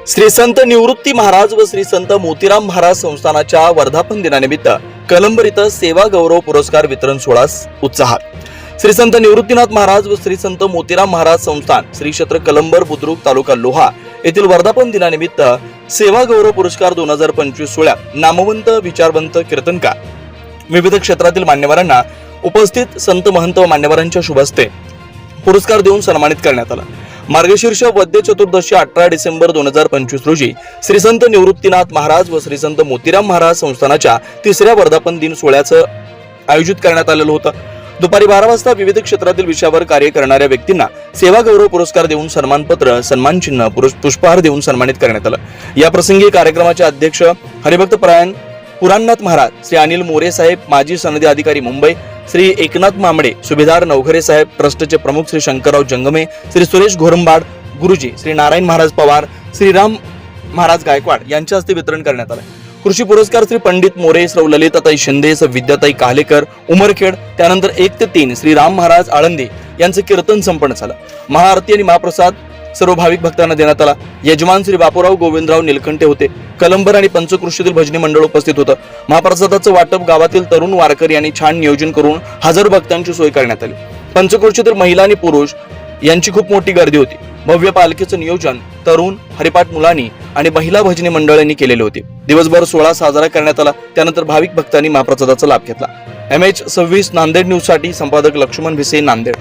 श्री संत निवृत्ती महाराज व श्री संत मोतीराम महाराज संस्थानाच्या वर्धापन दिनानिमित्त कलंबर इथं सेवा गौरव पुरस्कार वितरण सोहळा उत्साहात। श्री संत निवृत्तीनाथ महाराज व श्री संत मोतीराम महाराज संस्थान श्री क्षेत्र कलंबर बुद्रुक तालुका लोहा येथील वर्धापन दिनानिमित्त सेवा गौरव पुरस्कार 2025 सोहळ्यात नामवंत विचारवंत कीर्तनकार विविध क्षेत्रातील मान्यवरांना उपस्थित संत महंत व मान्यवरांच्या शुभ हस्ते पुरस्कार देऊन सन्मानित करण्यात आला। मार्गशीर्ष वद्य चतुर्दशी 18 डिसेंबर 2025 रोजी श्री संत निवृत्तीनाथ महाराज व श्री संत मोतीराम महाराज संस्थानाच्या तिसऱ्या वर्धापन दिन सोहळ्याचं आयोजित करण्यात आलेलं होतं। दुपारी 12 वाजता विविध क्षेत्रातील विषयावर कार्य करणाऱ्या व्यक्तींना सेवा गौरव पुरस्कार देऊन सन्मानपत्र, सन्मानचिन्ह, पुष्पहार देऊन सन्मानित करण्यात आलं। या प्रसंगी कार्यक्रमाचे अध्यक्ष हरिभक्त परायण पुराणनाथ महाराज, श्री अनिल मोरे साहेब, माजी सनदी अधिकारी मुंबई, श्री एकनाथ मामडे, सुभेदार नवघरे साहेब, ट्रस्टचे प्रमुख श्री शंकरराव जंगमे, श्री सुरेश घोरंबाड गुरुजी, श्री नारायण महाराज पवार, श्री राम महाराज गायकवाड यांच्या हस्ते वितरण करण्यात आलं। कृषी पुरस्कार श्री पंडित मोरे, श्री ललिताताई शिंदे, श्री विद्याताई काहलेकर उमरखेड, त्यानंतर 1 ते 3 श्री राम महाराज आळंदी यांचे कीर्तन संपन्न झालं। महाआरती आणि महाप्रसाद सर्व भाविक भक्तांना देण्यात आला। यजमान श्री बापूराव गोविंदराव निलकंठे होते। कलंबर आणि पंचकृषीतील भजनी मंडळ उपस्थित होतं। महाप्रसादाचं वाटप गावातील तरुण वारकरी यांनी छान नियोजन करून हजारो भक्तांची सोय करण्यात आली। पंचकृषीतील महिला आणि पुरुष यांची खूप मोठी गर्दी होती। भव्य पालखीचं नियोजन तरुण, हरिपाठ मुलांनी आणि महिला भजनी मंडळांनी केलेले होते। दिवसभर सोहळा साजरा करण्यात आला। त्यानंतर भाविक भक्तांनी महाप्रसादाचा लाभ घेतला। MH26 नांदेड न्यूज साठी संपादक लक्ष्मण भिसे, नांदेड।